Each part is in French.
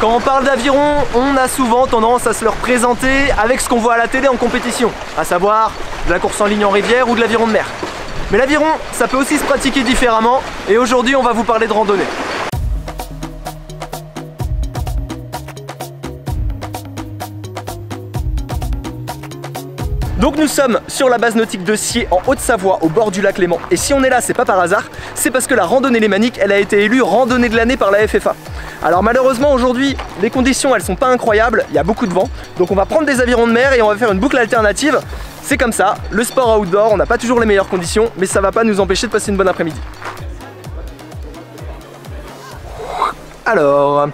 Quand on parle d'aviron, on a souvent tendance à se le représenter avec ce qu'on voit à la télé en compétition, à savoir de la course en ligne en rivière ou de l'aviron de mer. Mais l'aviron, ça peut aussi se pratiquer différemment et aujourd'hui on va vous parler de randonnée. Donc nous sommes sur la base nautique de Sciez en Haute-Savoie au bord du lac Léman. Et si on est là, c'est pas par hasard, c'est parce que la randonnée lémanique, elle a été élue randonnée de l'année par la FFA. Alors malheureusement aujourd'hui, les conditions elles sont pas incroyables, il y a beaucoup de vent. Donc on va prendre des avirons de mer et on va faire une boucle alternative. C'est comme ça, le sport outdoor, on n'a pas toujours les meilleures conditions, mais ça va pas nous empêcher de passer une bonne après-midi. Alors,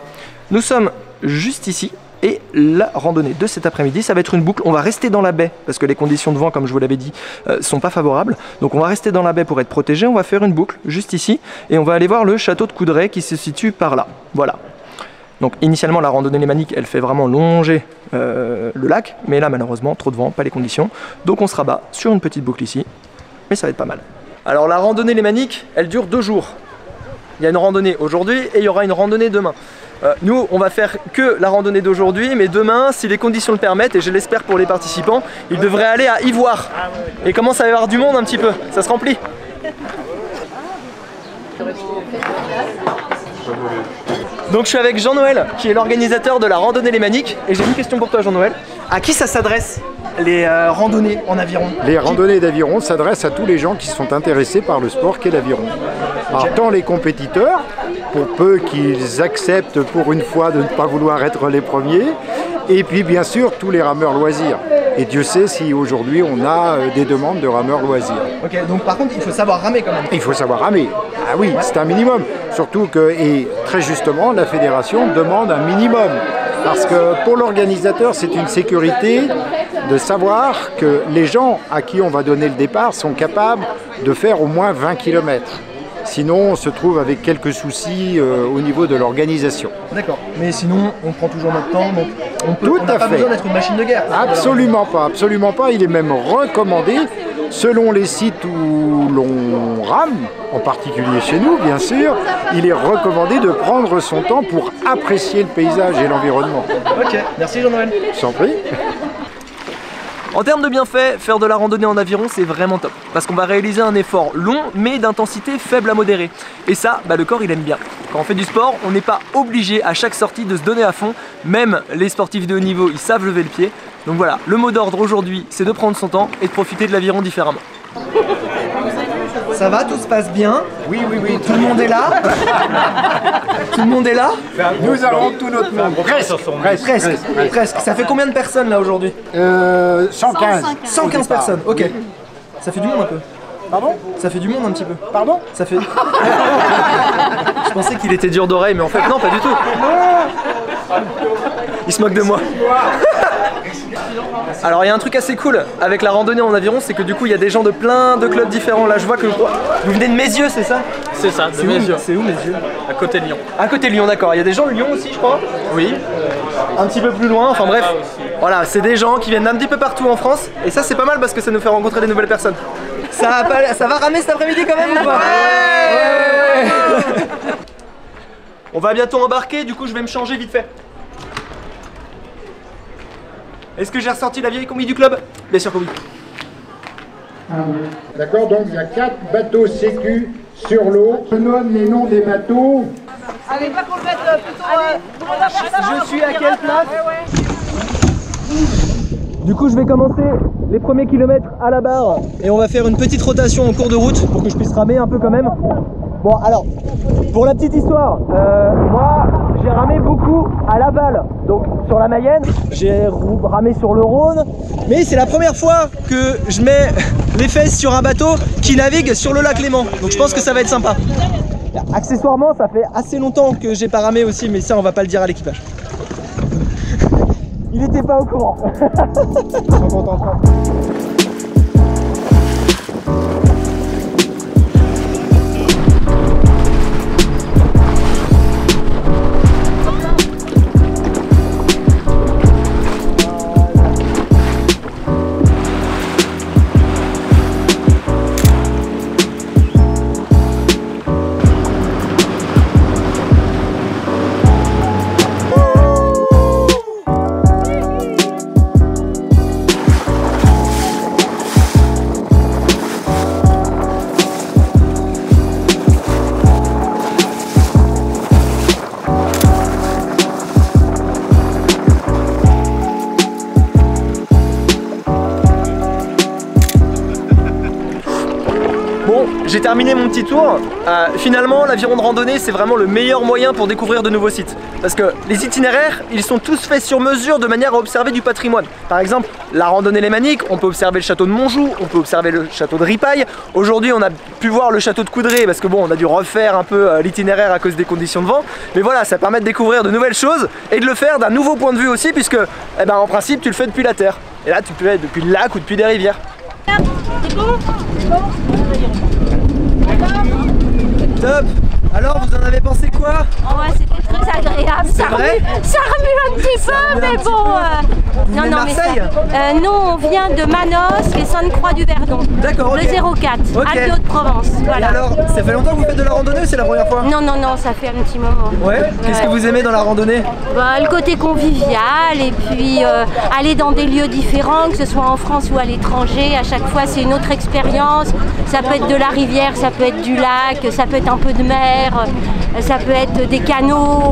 nous sommes juste ici. Et la randonnée de cet après-midi, ça va être une boucle. On va rester dans la baie parce que les conditions de vent, comme je vous l'avais dit, sont pas favorables. Donc on va rester dans la baie pour être protégé. On va faire une boucle juste ici et on va aller voir le château de Coudray qui se situe par là. Voilà. Donc initialement la randonnée lémanique, elle fait vraiment longer le lac, mais là malheureusement trop de vent, pas les conditions. Donc on se rabat sur une petite boucle ici, mais ça va être pas mal. Alors la randonnée lémanique, elle dure 2 jours. Il y a une randonnée aujourd'hui et il y aura une randonnée demain. Nous, on va faire que la randonnée d'aujourd'hui, mais demain, si les conditions le permettent, et je l'espère pour les participants, ils devraient aller à Ivoire. Et commence à y avoir du monde un petit peu, ça se remplit. Donc je suis avec Jean-Noël, qui est l'organisateur de la randonnée lémanique, et j'ai une question pour toi Jean-Noël. À qui ça s'adresse les randonnées en aviron? Les randonnées d'aviron s'adressent à tous les gens qui sont intéressés par le sport qu'est l'aviron. Alors tant les compétiteurs, pour peu qu'ils acceptent pour une fois de ne pas vouloir être les premiers, et puis bien sûr tous les rameurs loisirs. Et Dieu sait si aujourd'hui on a des demandes de rameurs loisirs. Ok, donc par contre il faut savoir ramer quand même. Il faut savoir ramer. Ah oui, ouais. C'est un minimum. Surtout que, et très justement, la fédération demande un minimum. Parce que pour l'organisateur, c'est une sécurité de savoir que les gens à qui on va donner le départ sont capables de faire au moins 20 km. Sinon, on se trouve avec quelques soucis au niveau de l'organisation. D'accord, mais sinon, on prend toujours notre temps, donc on n'a pas besoin d'être une machine de guerre. Absolument pas, absolument pas. Il est même recommandé, selon les sites où l'on rame, en particulier chez nous, bien sûr, il est recommandé de prendre son temps pour apprécier le paysage et l'environnement. Ok, merci Jean-Noël. Je t'en prie. En termes de bienfaits, faire de la randonnée en aviron c'est vraiment top parce qu'on va réaliser un effort long mais d'intensité faible à modérée et ça, le corps il aime bien. Quand on fait du sport, on n'est pas obligé à chaque sortie de se donner à fond, même les sportifs de haut niveau ils savent lever le pied. Donc voilà, le mot d'ordre aujourd'hui c'est de prendre son temps et de profiter de l'aviron différemment. Ça va, tout se passe bien? Oui, oui, oui. Tout le monde est là? Tout le monde est là? Nous avons tout notre monde. Presque. Ça fait combien de personnes là aujourd'hui? 115. 115 personnes, ok. Ça fait du monde un peu. Pardon? Ça fait du monde un petit peu. Pardon? Ça fait... Je pensais qu'il était dur d'oreille, mais en fait non, pas du tout. Il se moque de moi. Alors il y a un truc assez cool avec la randonnée en aviron, c'est que du coup il y a des gens de plein de clubs différents. Là je vois que vous venez de Mézieux, c'est ça? C'est ça, de Mézieux. C'est où Mézieux? À côté de Lyon. À côté de Lyon, d'accord. Il y a des gens de Lyon aussi je crois? Oui. Un petit peu plus loin, enfin bref. Voilà, c'est des gens qui viennent d'un petit peu partout en France. Et ça c'est pas mal parce que ça nous fait rencontrer des nouvelles personnes. Ça va ramer cet après-midi quand même ou pas? Ouais. On va bientôt embarquer, du coup je vais me changer vite fait. Est-ce que j'ai ressorti la vieille combi du club? Bien sûr que oui. D'accord, donc il y a 4 bateaux sécu sur l'eau. Je donne les noms des bateaux. Allez, pas qu'on le mette plutôt... Je suis à quelle place? Du coup je vais commencer les premiers kilomètres à la barre et on va faire une petite rotation en cours de route pour que je puisse ramer un peu quand même. Bon alors, pour la petite histoire, moi j'ai ramé beaucoup à Laval, donc sur la Mayenne, j'ai ramé sur le Rhône, mais c'est la première fois que je mets les fesses sur un bateau qui navigue sur le lac Léman, donc je pense que ça va être sympa. Accessoirement, ça fait assez longtemps que j'ai pas ramé aussi, mais ça on va pas le dire à l'équipage. Il était pas au courant. Ils sont contents. j'ai terminé mon petit tour. Finalement, l'aviron de randonnée, c'est vraiment le meilleur moyen pour découvrir de nouveaux sites. Parce que les itinéraires, ils sont tous faits sur mesure de manière à observer du patrimoine. Par exemple, la randonnée lémanique, on peut observer le château de Montjoux, on peut observer le château de Ripaille. Aujourd'hui, on a pu voir le château de Coudray parce que bon, on a dû refaire un peu l'itinéraire à cause des conditions de vent. Mais voilà, ça permet de découvrir de nouvelles choses et de le faire d'un nouveau point de vue aussi, puisque en principe, tu le fais depuis la terre. Et là, tu le fais depuis le lac ou depuis des rivières. C'est bon? C'est bon? Top! Alors, vous en avez pensé quoi? Oh ouais, c'était très agréable. Ça remue un petit peu, mais bon. Vous venez de Marseille? Nous, on vient de Manos et Sainte-Croix-du-Verdon. D'accord, ok. Le 04, Alpes Haute-Provence. Voilà. Et alors, ça fait longtemps que vous faites de la randonnée ou c'est la première fois? Non, ça fait un petit moment. Ouais. Qu'est-ce que vous aimez dans la randonnée? Le côté convivial et puis aller dans des lieux différents, que ce soit en France ou à l'étranger. À chaque fois, c'est une autre expérience. Ça peut être de la rivière, ça peut être du lac, ça peut être un peu de mer, ça peut être des canaux.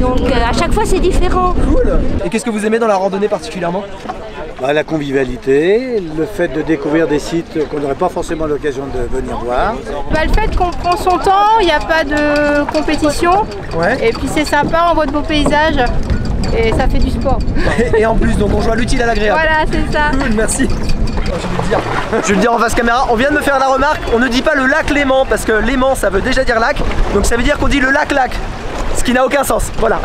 Donc à chaque fois, c'est différent. Cool. Et qu'est-ce que vous aimez dans la randonnée particulièrement? La convivialité, le fait de découvrir des sites qu'on n'aurait pas forcément l'occasion de venir voir. Le fait qu'on prend son temps, il n'y a pas de compétition. Ouais. Et puis c'est sympa, on voit de beaux paysages et ça fait du sport. Et en plus, donc on joue à l'utile à l'agréable. Voilà, c'est ça. Cool, merci. Je vais le dire en face caméra, on vient de me faire la remarque, on ne dit pas le lac Léman parce que Léman ça veut déjà dire lac, donc ça veut dire qu'on dit le lac-lac, ce qui n'a aucun sens, voilà.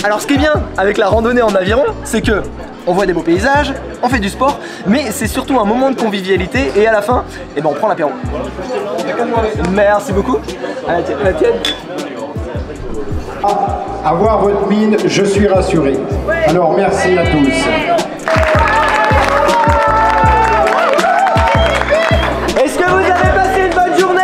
Alors ce qui est bien avec la randonnée en aviron, c'est que on voit des beaux paysages, on fait du sport, mais c'est surtout un moment de convivialité et à la fin, on prend l'apéro. Merci beaucoup. La tienne. À voir votre mine, je suis rassuré. Alors merci à tous. Est-ce que vous avez passé une bonne journée?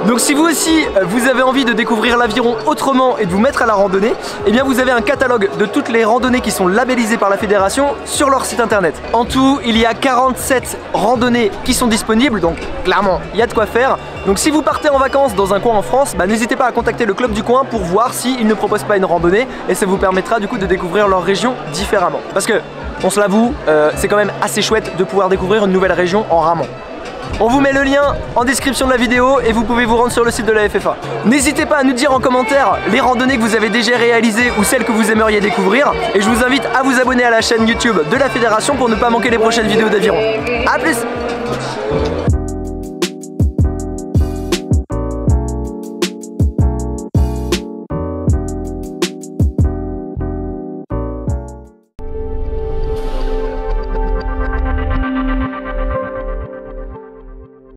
Donc si vous aussi vous avez envie de découvrir l'aviron autrement et de vous mettre à la randonnée, vous avez un catalogue de toutes les randonnées qui sont labellisées par la fédération sur leur site internet. En tout, il y a 47 randonnées qui sont disponibles, donc clairement il y a de quoi faire. Donc si vous partez en vacances dans un coin en France, n'hésitez pas à contacter le club du coin pour voir s'ils ne proposent pas une randonnée et ça vous permettra du coup de découvrir leur région différemment. Parce que, on se l'avoue, c'est quand même assez chouette de pouvoir découvrir une nouvelle région en ramant. On vous met le lien en description de la vidéo et vous pouvez vous rendre sur le site de la FFA. N'hésitez pas à nous dire en commentaire les randonnées que vous avez déjà réalisées ou celles que vous aimeriez découvrir. Et je vous invite à vous abonner à la chaîne YouTube de la fédération pour ne pas manquer les prochaines vidéos d'aviron. A plus!